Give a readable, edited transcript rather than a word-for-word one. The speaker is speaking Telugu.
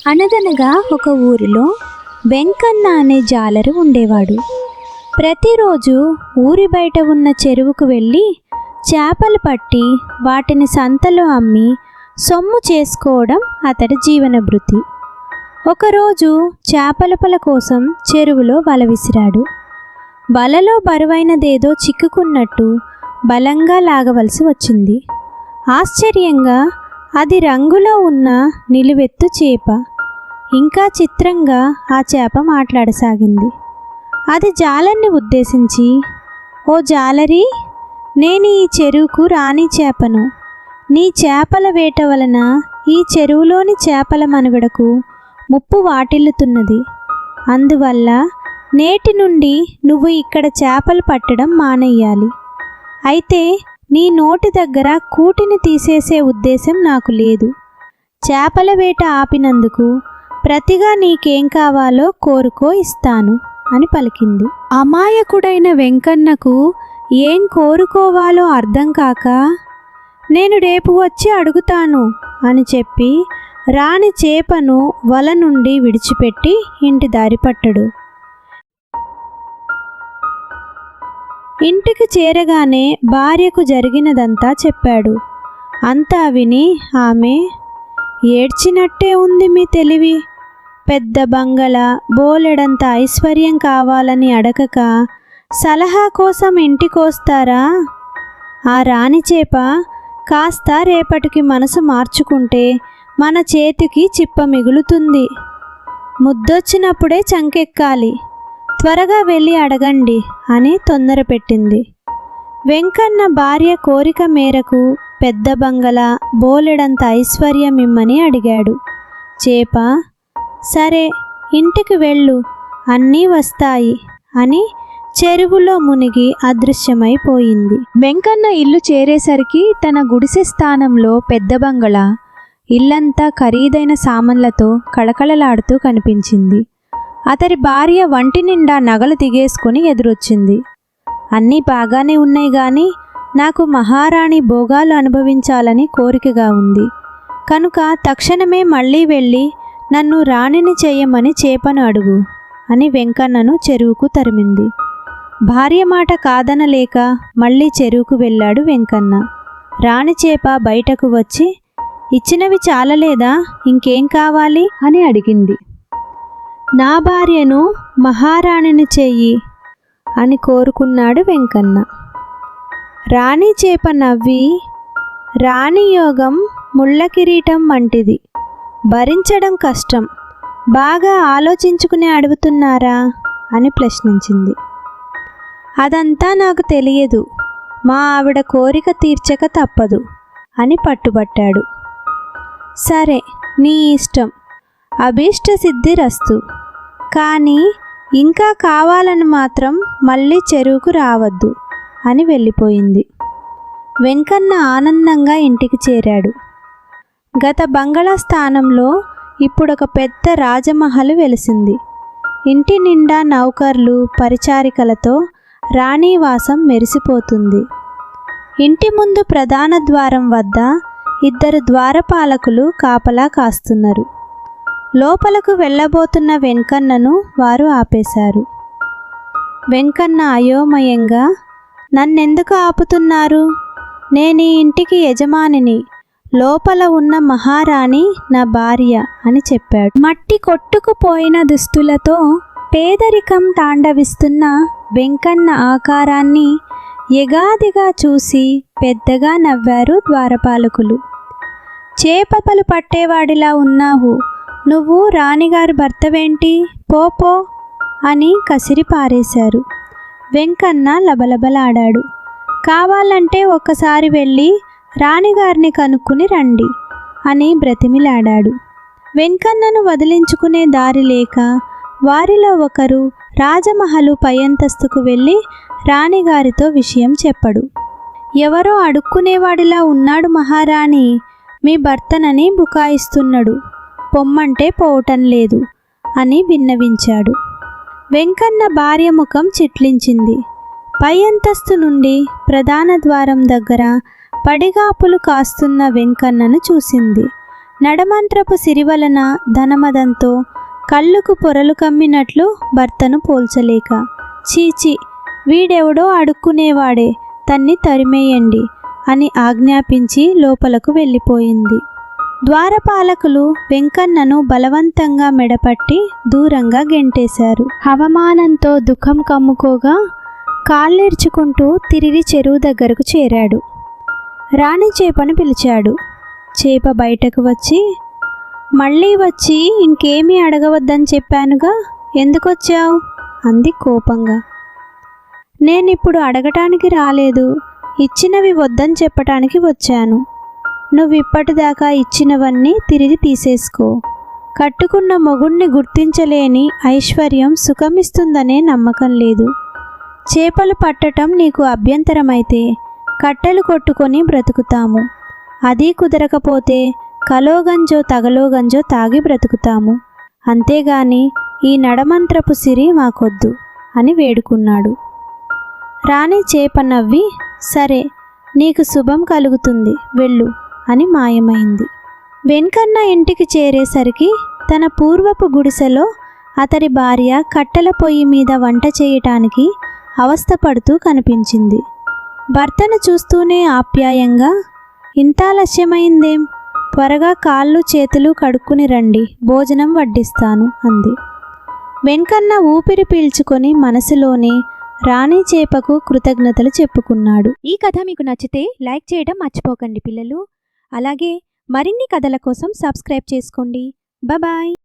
అనగనగా ఒక ఊరిలో వెంకన్న అనే జాలరు ఉండేవాడు. ప్రతిరోజు ఊరి బయట ఉన్న చెరువుకు వెళ్ళి చేపలు పట్టి వాటిని సంతలో అమ్మి సొమ్ము చేసుకోవడం అతడి జీవనభృతి. ఒకరోజు చేపల పల కోసం చెరువులో వల విసిరాడు. వలలో బరువైనదేదో చిక్కుకున్నట్టు బలంగా లాగవలసి వచ్చింది. ఆశ్చర్యంగా అది రంగులో ఉన్న నిలువెత్తు చేప. ఇంకా చిత్రంగా ఆ చేప మాట్లాడసాగింది. అది జాలర్ని ఉద్దేశించి, ఓ జాలరి, నేను ఈ చెరువుకు రాణి చేపను. నీ చేపల వేట వలన ఈ చెరువులోని చేపల మనుగడకు ముప్పు వాటిల్లుతున్నది. అందువల్ల నేటి నుండి నువ్వు ఇక్కడ చేపలు పట్టడం మానేయాలి. అయితే నీ నోటి దగ్గర కూటిని తీసేసే ఉద్దేశం నాకు లేదు. చేపల వేట ఆపినందుకు ప్రతిగా నీకేం కావాలో కోరుకో, ఇస్తాను అని పలికింది. అమాయకుడైన వెంకన్నకు ఏం కోరుకోవాలో అర్థం కాక, నేను రేపు వచ్చి అడుగుతాను అని చెప్పి రాణి చేపను వల నుండి విడిచిపెట్టి ఇంటి దారి పట్టడు. ఇంటికి చేరగానే భార్యకు జరిగినదంతా చెప్పాడు. అంతా విని ఆమె, ఏడ్చినట్టే ఉంది మీ తెలివి. పెద్ద బంగళా, బోలెడంత ఐశ్వర్యం కావాలని అడగక సలహా కోసం ఇంటికొస్తారా? ఆ రాణి చేప కాస్త రేపటికి మనసు మార్చుకుంటే మన చేతికి చిప్ప మిగులుతుంది. ముద్దొచ్చినప్పుడే చంకెక్కాలి. త్వరగా వెళ్ళి అడగండి అని తొందర పెట్టింది. వెంకన్న భార్య కోరిక మేరకు పెద్ద బంగళా, బోలెడంత ఐశ్వర్యం ఇమ్మని అడిగాడు. చేప, సరే ఇంటికి వెళ్ళు, అన్నీ వస్తాయి అని చెరువులో మునిగి అదృశ్యమైపోయింది. వెంకన్న ఇల్లు చేరేసరికి తన గుడిసె స్థానంలో పెద్ద బంగళా, ఇల్లంతా ఖరీదైన సామాన్లతో కళకళలాడుతూ కనిపించింది. అతడి భార్య వంటి నిండా నగలు దిగేసుకుని ఎదురొచ్చింది. అన్నీ బాగానే ఉన్నాయి గాని నాకు మహారాణి భోగాలు అనుభవించాలని కోరికగా ఉంది. కనుక తక్షణమే మళ్ళీ వెళ్ళి నన్ను రాణిని చెయ్యమని చేపను అడుగు అని వెంకన్నను చెరువుకు తరిమింది. భార్య మాట కాదనలేక మళ్ళీ చెరువుకు వెళ్ళాడు వెంకన్న. రాణి చేప బయటకు వచ్చి, ఇచ్చినవి చాలలేదా, ఇంకేం కావాలి అని అడిగింది. నా భార్యను మహారాణిని చెయ్యి అని కోరుకున్నాడు వెంకన్న. రాణి చేప నవ్వి, రాణి యోగం ముళ్ళ కిరీటం వంటిది, భరించడం కష్టం, బాగా ఆలోచించుకుని అడుగుతున్నారా అని ప్రశ్నించింది. అదంతా నాకు తెలియదు, మా ఆవిడ కోరిక తీర్చక తప్పదు అని పట్టుబట్టాడు. సరే నీ ఇష్టం, అభీష్ట సిద్ధి రస్తు, కానీ ఇంకా కావాలని మాత్రం మళ్ళీ చెరువుకు రావద్దు అని వెళ్ళిపోయింది. వెంకన్న ఆనందంగా ఇంటికి చేరాడు. గత బంగళా స్థానంలో ఇప్పుడొక పెద్ద రాజమహల్ వెలిసింది. ఇంటి నిండా నౌకర్లు, పరిచారికలతో రాణివాసం మెరిసిపోతుంది. ఇంటి ముందు ప్రధాన ద్వారం వద్ద 2 ద్వారపాలకులు కాపలా కాస్తున్నారు. లోపలకు వెళ్ళబోతున్న వెంకన్నను వారు ఆపేశారు. వెంకన్న అయోమయంగా, నన్నెందుకు ఆపుతున్నారు? నేను ఈ ఇంటికి యజమానిని, లోపల ఉన్న మహారాణి నా భార్య అని చెప్పాడు. మట్టి కొట్టుకుపోయిన దుస్తులతో పేదరికం తాండవిస్తున్న వెంకన్న ఆకారాన్ని ఎగాదిగా చూసి పెద్దగా నవ్వారు ద్వారపాలకులు. చేపలు పట్టేవాడిలా ఉన్నావు, నువ్వు రాణిగారి భర్తవేంటి, పో అని కసిరి పారేశారు. వెంకన్న లబలబలాడాడు. కావాలంటే ఒక్కసారి వెళ్ళి రాణిగారిని కనుక్కుని రండి అని బ్రతిమిలాడాడు. వెంకన్నను వదిలించుకునే దారి లేక వారిలో ఒకరు రాజమహలు పై అంతస్తుకు వెళ్ళి రాణిగారితో విషయం చెప్పడు. ఎవరో అడుక్కునేవాడిలా ఉన్నాడు మహారాణి, మీ భర్తనని బుకాయిస్తున్నాడు, పొమ్మంటే పోవటం లేదు అని విన్నవించాడు. వెంకన్న భార్య ముఖం చిట్లించింది. పై అంతస్తు నుండి ప్రధాన ద్వారం దగ్గర పడిగాపులు కాస్తున్న వెంకన్నను చూసింది. నడమంత్రపు సిరి వలన ధనమదంతో కళ్ళుకు పొరలు కమ్మినట్లు భర్తను పోల్చలేక, చీచి వీడెవడో అడుక్కునేవాడే, తన్ని తరిమేయండి అని ఆజ్ఞాపించి లోపలకు వెళ్ళిపోయింది. ద్వారపాలకులు వెంకన్నను బలవంతంగా మెడపట్టి దూరంగా గెంటేశారు. అవమానంతో దుఃఖం కమ్ముకోగా కాళ్ళెర్చుకుంటూ తిరిగి చెరువు దగ్గరకు చేరాడు. రాణి చేపను పిలిచాడు. చేప బయటకు వచ్చి, మళ్ళీ వచ్చి ఇంకేమీ అడగవద్దని చెప్పానుగా, ఎందుకొచ్చావు అంది కోపంగా. నేనిప్పుడు అడగటానికి రాలేదు, ఇచ్చినవి వద్దని చెప్పటానికి వచ్చాను. నువ్విప్పటిదాకా ఇచ్చినవన్నీ తిరిగి తీసేసుకో. కట్టుకున్న మొగుణ్ణి గుర్తించలేని ఐశ్వర్యం సుఖమిస్తుందనే నమ్మకం లేదు. చేపలు పట్టటం నీకు అభ్యంతరమైతే కట్టెలు కొట్టుకొని బ్రతుకుతాము. అది కుదరకపోతే కలోగంజో తగలోగంజో తాగి బ్రతుకుతాము. అంతేగాని ఈ నడమంత్రపు సిరి మాకొద్దు అని వేడుకున్నాడు. రాణి చేప నవ్వి, సరే నీకు శుభం కలుగుతుంది, వెళ్ళు అని మాయమైంది. వెంకన్న ఇంటికి చేరేసరికి తన పూర్వపు గుడిసెలో అతడి భార్య కట్టెల పొయ్యి మీద వంట చేయటానికి అవస్థపడుతూ కనిపించింది. భర్తను చూస్తూనే ఆప్యాయంగా, ఇంత ఆలస్యమైందేం, త్వరగా కాళ్ళు చేతులు కడుక్కుని రండి, భోజనం వడ్డిస్తాను అంది. వెంకన్న ఊపిరి పీల్చుకొని మనసులోనే రాణి చేపకు కృతజ్ఞతలు చెప్పుకున్నాడు. ఈ కథ మీకు నచ్చితే లైక్ చేయడం మర్చిపోకండి పిల్లలు. అలాగే మరిన్ని కథల కోసం సబ్స్క్రైబ్ చేసుకోండి. బాయ్.